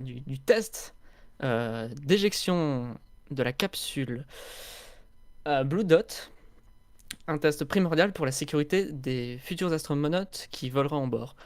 du test d'éjection de la capsule Blue Dot, un test primordial pour la sécurité des futurs astronautes qui voleront en bord.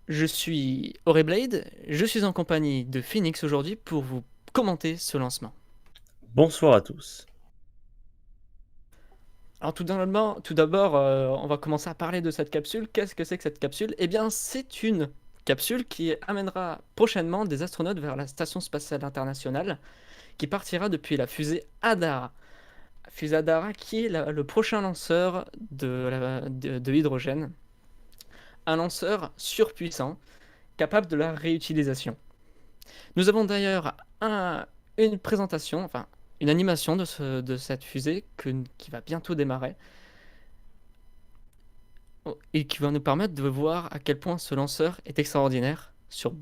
Je suis Aureblade, je suis en compagnie de Phoenix aujourd'hui pour vous commenter ce lancement. Bonsoir à tous. Alors tout d'abord, on va commencer à parler de cette capsule. Qu'est-ce que c'est que cette capsule? Eh bien, c'est une capsule qui amènera prochainement des astronautes vers la Station spatiale internationale, qui partira depuis la fusée Hadara. Fusée Hadara qui est le prochain lanceur de hydrogène, un lanceur surpuissant, capable de la réutilisation. Nous avons d'ailleurs une présentation, enfin une animation de cette fusée qui va bientôt démarrer et qui va nous permettre de voir à quel point ce lanceur est extraordinaire sur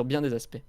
bien des aspects.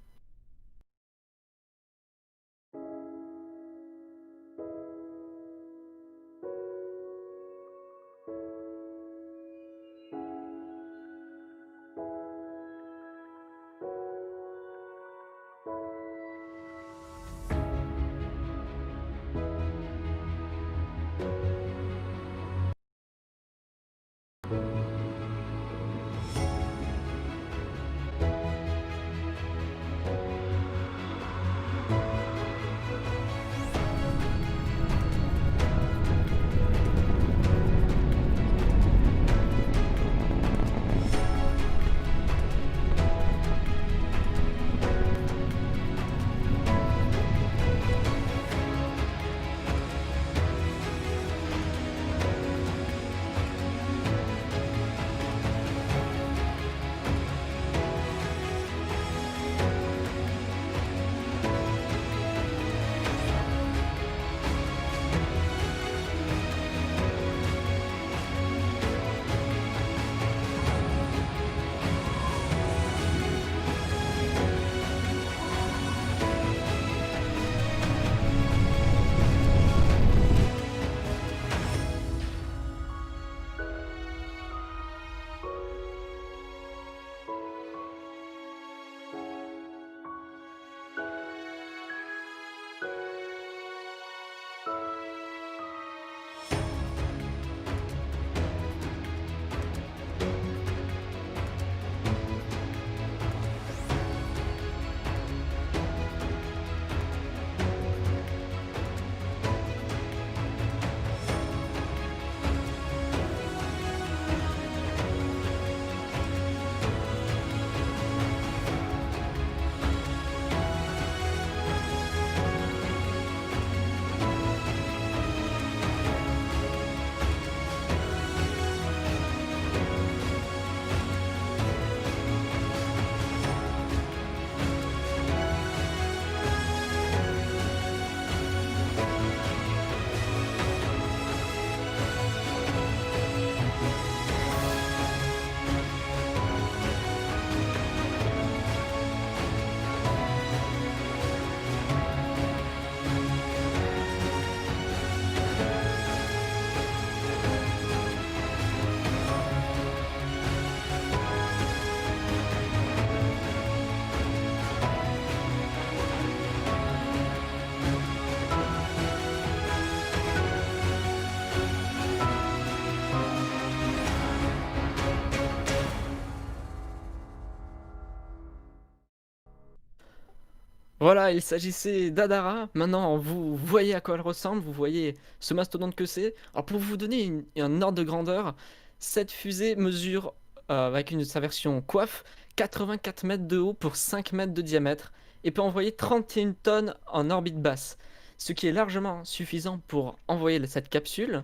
Voilà, il s'agissait d'Adara. Maintenant, vous voyez à quoi elle ressemble, vous voyez ce mastodonte que c'est. Alors, pour vous donner un ordre de grandeur, cette fusée mesure, avec sa version coiffe, 84 mètres de haut pour 5 mètres de diamètre et peut envoyer 31 tonnes en orbite basse, ce qui est largement suffisant pour envoyer cette capsule.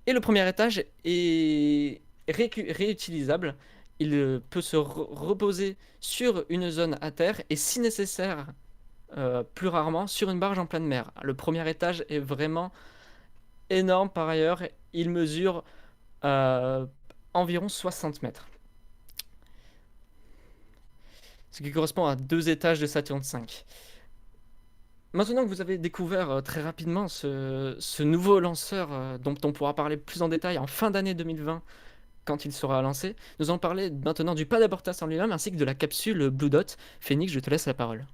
Et le premier étage est réutilisable. Il peut se reposer sur une zone à terre et, si nécessaire, plus rarement, sur une barge en pleine mer. Le premier étage est vraiment énorme par ailleurs. Il mesure euh, environ 60 mètres, ce qui correspond à 2 étages de Saturne V. Maintenant que vous avez découvert très rapidement ce nouveau lanceur dont on pourra parler plus en détail en fin d'année 2020, quand il sera lancé. Nous allons parler maintenant du pas d'abortage en lui-même ainsi que de la capsule Blue Dot. Phoenix, je te laisse la parole.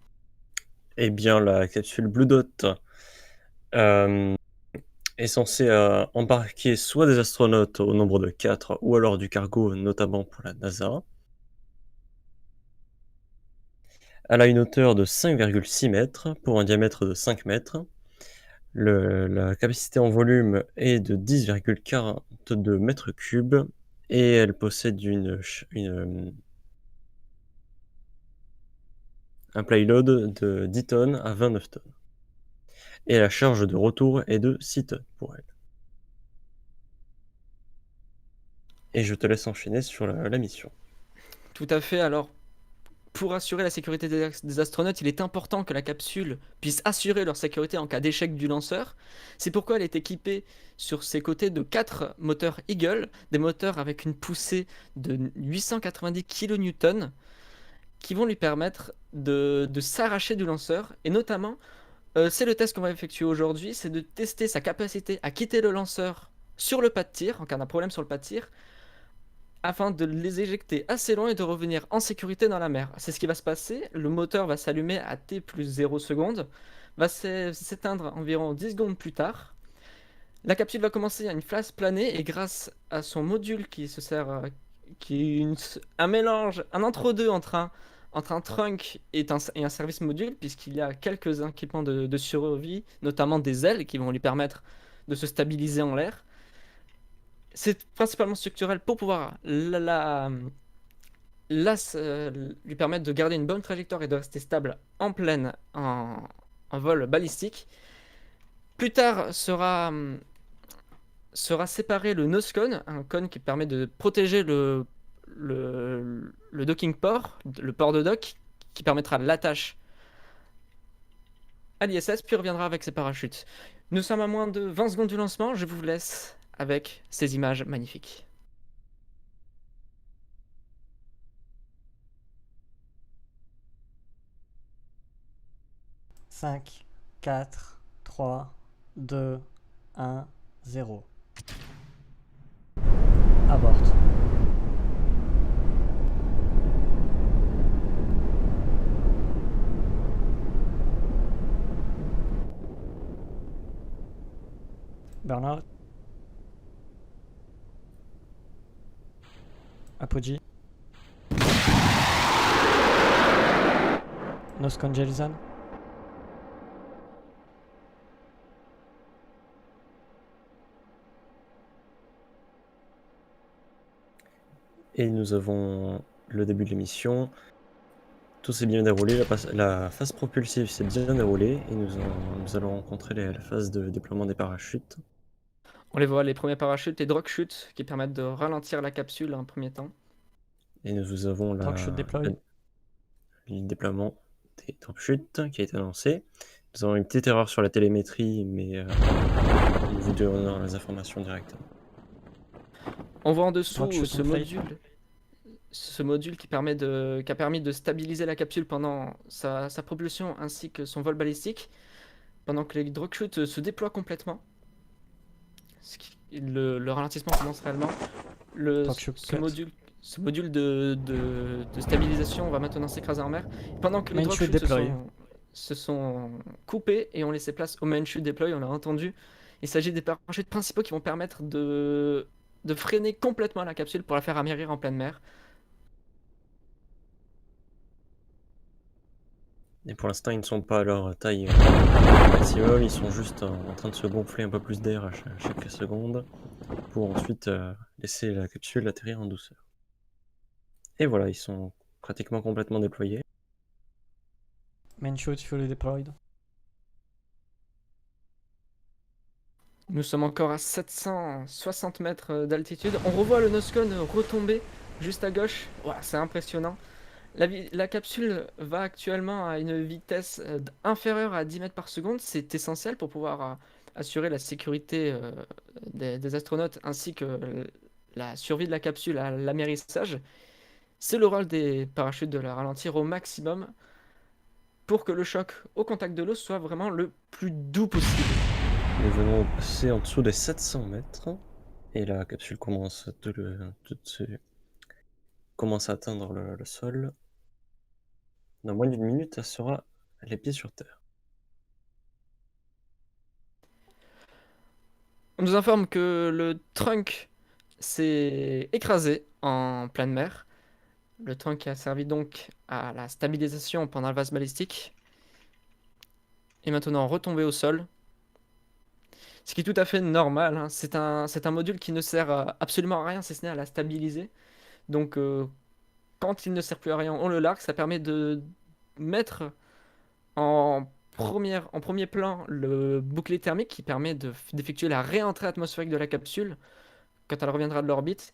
Eh bien, la capsule Blue Dot euh, est censée embarquer soit des astronautes au nombre de 4, ou alors du cargo, notamment pour la NASA. Elle a une hauteur de 5,6 mètres pour un diamètre de 5 mètres. La capacité en volume est de 10,42 mètres cubes et elle possède un payload de 10 tonnes à 29 tonnes. Et la charge de retour est de 6 tonnes pour elle. Et je te laisse enchaîner sur la mission. Tout à fait, alors pour assurer la sécurité des astronautes, il est important que la capsule puisse assurer leur sécurité en cas d'échec du lanceur. C'est pourquoi elle est équipée sur ses côtés de 4 moteurs Eagle, des moteurs avec une poussée de 890 kN qui vont lui permettre de s'arracher du lanceur. Et notamment, c'est le test qu'on va effectuer aujourd'hui, c'est de tester sa capacité à quitter le lanceur sur le pas de tir, en cas d'un problème sur le pas de tir, afin de les éjecter assez loin et de revenir en sécurité dans la mer. C'est ce qui va se passer. Le moteur va s'allumer à T plus 0 secondes, va s'éteindre environ 10 secondes plus tard. La capsule va commencer à une phase planée et grâce à son module qui se sert, qui est un mélange, un entre-deux entre un trunk et un service module, puisqu'il y a quelques équipements de survie, notamment des ailes qui vont lui permettre de se stabiliser en l'air. C'est principalement structurel pour pouvoir lui permettre de garder une bonne trajectoire et de rester stable en pleine, en vol balistique. Plus tard sera séparé le nose cone, un cône qui permet de protéger le docking port, le port de dock, qui permettra l'attache à l'ISS, puis reviendra avec ses parachutes. Nous sommes à moins de 20 secondes du lancement, je vous laisse avec ces images magnifiques. Cinq, 4, 3, 2, 1, 0. Aborte. Burnout. Apogee. Nose cone Jelson. Et nous avons le début de l'émission. Tout s'est bien déroulé, la phase propulsive s'est bien déroulée et nous allons rencontrer la phase de déploiement des parachutes. On les voit, les premiers parachutes et drop chutes qui permettent de ralentir la capsule en premier temps. Et nous avons le déploiement des drop chutes qui a été annoncé. Nous avons une petite erreur sur la télémétrie, mais nous vous donnons les informations directement. On voit en dessous ce module qui a permis de stabiliser la capsule pendant sa propulsion ainsi que son vol balistique, pendant que les drop chutes se déploient complètement. Le ralentissement commence réellement. Ce module de stabilisation va maintenant s'écraser en mer. Pendant que les drop chutes se sont coupés et ont laissé place au main chute deploy, on l'a entendu. Il s'agit des parachutes principaux qui vont permettre de freiner complètement la capsule pour la faire atterrir en pleine mer. Et pour l'instant, ils ne sont pas à leur taille maximum, ils sont juste en train de se gonfler un peu plus d'air à chaque seconde pour ensuite laisser la capsule atterrir en douceur. Et voilà, ils sont pratiquement complètement déployés. Main chute fully deployed. Nous sommes encore à 760 mètres d'altitude. On revoit le nose cone retomber juste à gauche. Wow, c'est impressionnant. La capsule va actuellement à une vitesse inférieure à 10 mètres par seconde. C'est essentiel pour pouvoir assurer la sécurité des astronautes ainsi que la survie de la capsule à l'amérissage. C'est le rôle des parachutes de la ralentir au maximum pour que le choc au contact de l'eau soit vraiment le plus doux possible. Nous venons passer en dessous des 700 mètres. Et la capsule commence commence à atteindre le sol. Dans moins d'une minute, elle sera les pieds sur terre. On nous informe que le trunk s'est écrasé en pleine mer. Le trunk a servi donc à la stabilisation pendant le vase balistique est maintenant retombé au sol. Ce qui est tout à fait normal, hein. C'est un module qui ne sert absolument à rien si ce n'est à la stabiliser. Donc quand il ne sert plus à rien, on le largue. Ça permet de mettre en premier plan le bouclier thermique qui permet d'effectuer la réentrée atmosphérique de la capsule quand elle reviendra de l'orbite.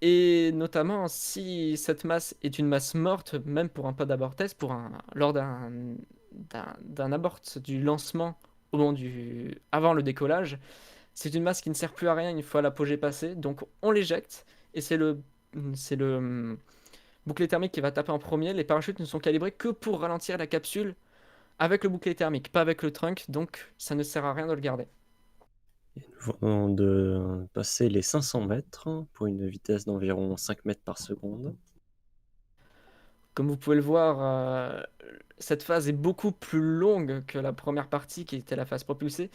Et notamment si cette masse est une masse morte, même pour un pod abort test, lors d'un abort du lancement avant le décollage, c'est une masse qui ne sert plus à rien une fois l'apogée passée. Donc on l'éjecte et c'est le bouclier thermique qui va taper en premier. Les parachutes ne sont calibrés que pour ralentir la capsule avec le bouclier thermique, pas avec le trunk, donc ça ne sert à rien de le garder. Et nous venons de passer les 500 mètres pour une vitesse d'environ 5 mètres par seconde. Comme vous pouvez le voir, cette phase est beaucoup plus longue que la première partie qui était la phase propulsée.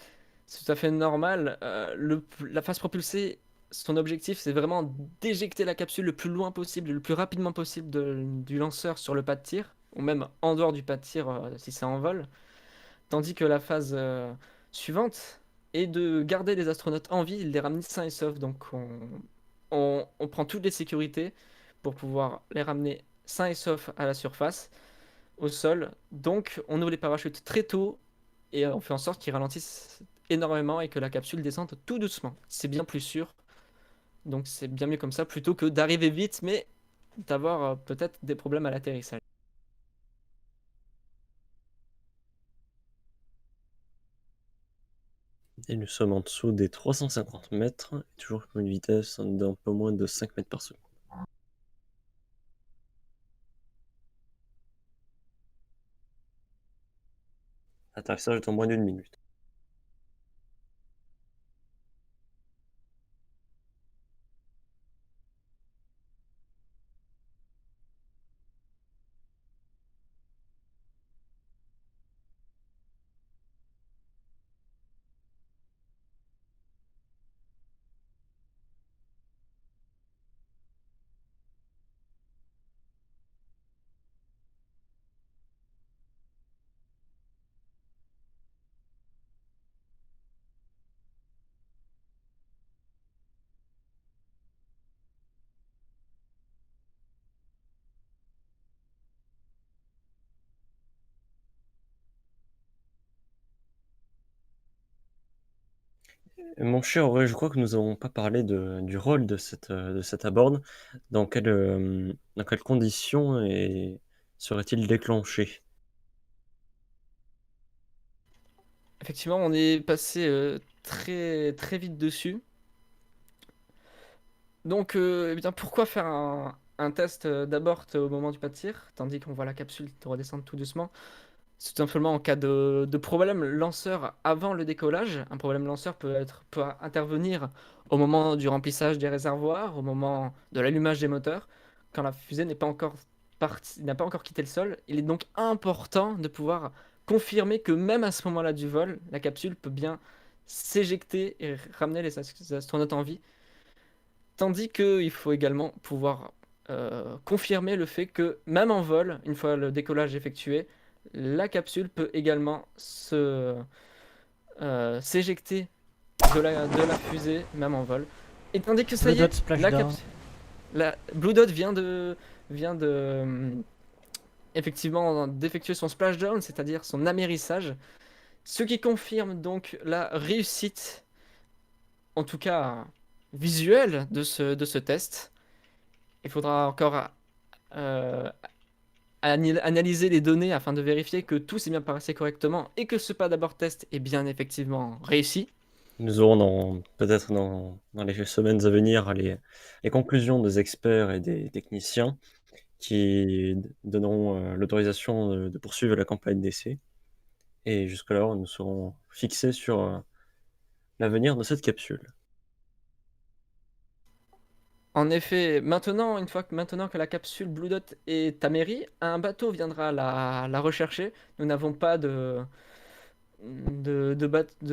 C'est tout à fait normal. La phase propulsée, son objectif, c'est vraiment d'éjecter la capsule le plus loin possible, le plus rapidement possible du lanceur sur le pas de tir, ou même en dehors du pas de tir si c'est en vol. Tandis que la phase suivante est de garder les astronautes en vie, de les ramener sains et saufs. Donc on prend toutes les sécurités pour pouvoir les ramener sains et saufs à la surface, au sol. Donc on ouvre les parachutes très tôt et on fait en sorte qu'ils ralentissent énormément et que la capsule descende tout doucement. C'est bien plus sûr. Donc c'est bien mieux comme ça plutôt que d'arriver vite mais d'avoir peut-être des problèmes à l'atterrissage. Et nous sommes en dessous des 350 mètres, et toujours pour une vitesse d'un peu moins de 5 mètres par seconde. Atterrissage dans moins d'une minute. Mon cher Auré, je crois que nous n'avons pas parlé du rôle de cette aborde. Dans quelles conditions serait-il déclenché? Effectivement, on est passé très très vite dessus. Donc, eh bien, pourquoi faire un test d'abort au moment du pas de tir, tandis qu'on voit la capsule redescendre tout doucement? C'est tout simplement en cas de problème lanceur avant le décollage. Un problème lanceur peut intervenir au moment du remplissage des réservoirs, au moment de l'allumage des moteurs, quand la fusée n'est pas encore n'a pas encore quitté le sol. Il est donc important de pouvoir confirmer que même à ce moment-là du vol, la capsule peut bien s'éjecter et ramener les astronautes en vie. Tandis qu'il faut également pouvoir confirmer le fait que même en vol, une fois le décollage effectué, la capsule peut également s'éjecter de la fusée, même en vol. Et tandis que ça Blue y est, Dot splashdown. la Blue Dot vient de effectivement d'effectuer son splashdown, c'est-à-dire son amérissage, ce qui confirme donc la réussite, en tout cas visuelle, de ce test. Il faudra encore euh, analyser les données afin de vérifier que tout s'est bien passé correctement et que ce pas d'abord test est bien effectivement réussi. Nous aurons peut-être dans les semaines à venir les conclusions des experts et des techniciens qui donneront l'autorisation de poursuivre la campagne d'essai. Et jusque-là, nous serons fixés sur l'avenir de cette capsule. En effet, maintenant que la capsule Blue Dot est à Mairie, un bateau viendra la rechercher. Nous n'avons pas de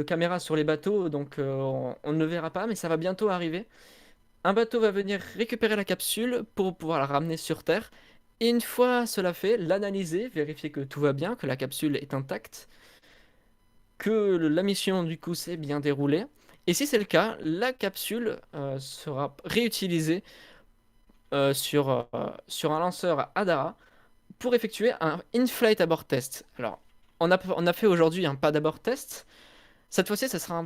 caméra sur les bateaux, donc on ne le verra pas, mais ça va bientôt arriver. Un bateau va venir récupérer la capsule pour pouvoir la ramener sur Terre. Et une fois cela fait, l'analyser, vérifier que tout va bien, que la capsule est intacte, que la mission du coup s'est bien déroulée. Et si c'est le cas, la capsule sera réutilisée sur un lanceur Hadara pour effectuer un in-flight abort test. Alors, on a fait aujourd'hui un pas d'abord test. Cette fois-ci, ce sera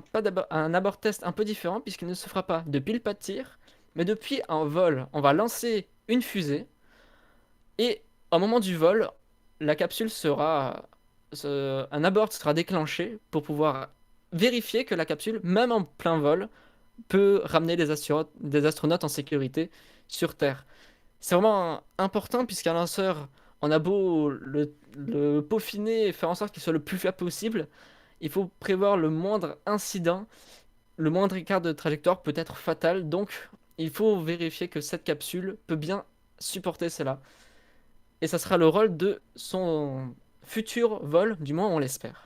un abort test un peu différent puisqu'il ne se fera pas depuis le pas de tir, mais depuis un vol. On va lancer une fusée et au moment du vol, la capsule un abort sera déclenché pour pouvoir vérifier que la capsule, même en plein vol, peut ramener des astronautes en sécurité sur Terre. C'est vraiment important puisqu'un lanceur, on a beau le peaufiner et faire en sorte qu'il soit le plus fiable possible, il faut prévoir le moindre incident, le moindre écart de trajectoire peut être fatal, donc il faut vérifier que cette capsule peut bien supporter cela. Et ça sera le rôle de son futur vol, du moins on l'espère.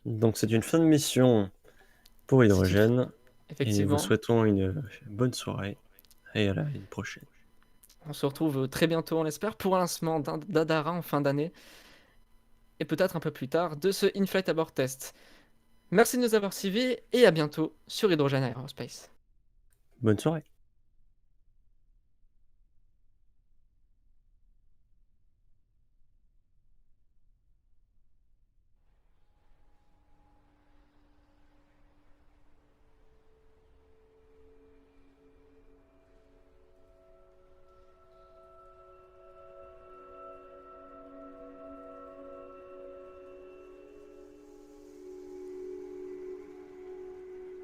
Donc c'est une fin de mission pour Hydrogène. Et nous vous Effectivement, souhaitons une bonne soirée et à la prochaine. on se retrouve très bientôt, on l'espère, pour un lancement d'Adara en fin d'année, et peut-être un peu plus tard, de ce In-Flight Abort Test. Merci de nous avoir suivis, et à bientôt sur Hydrogène Aerospace. Bonne soirée.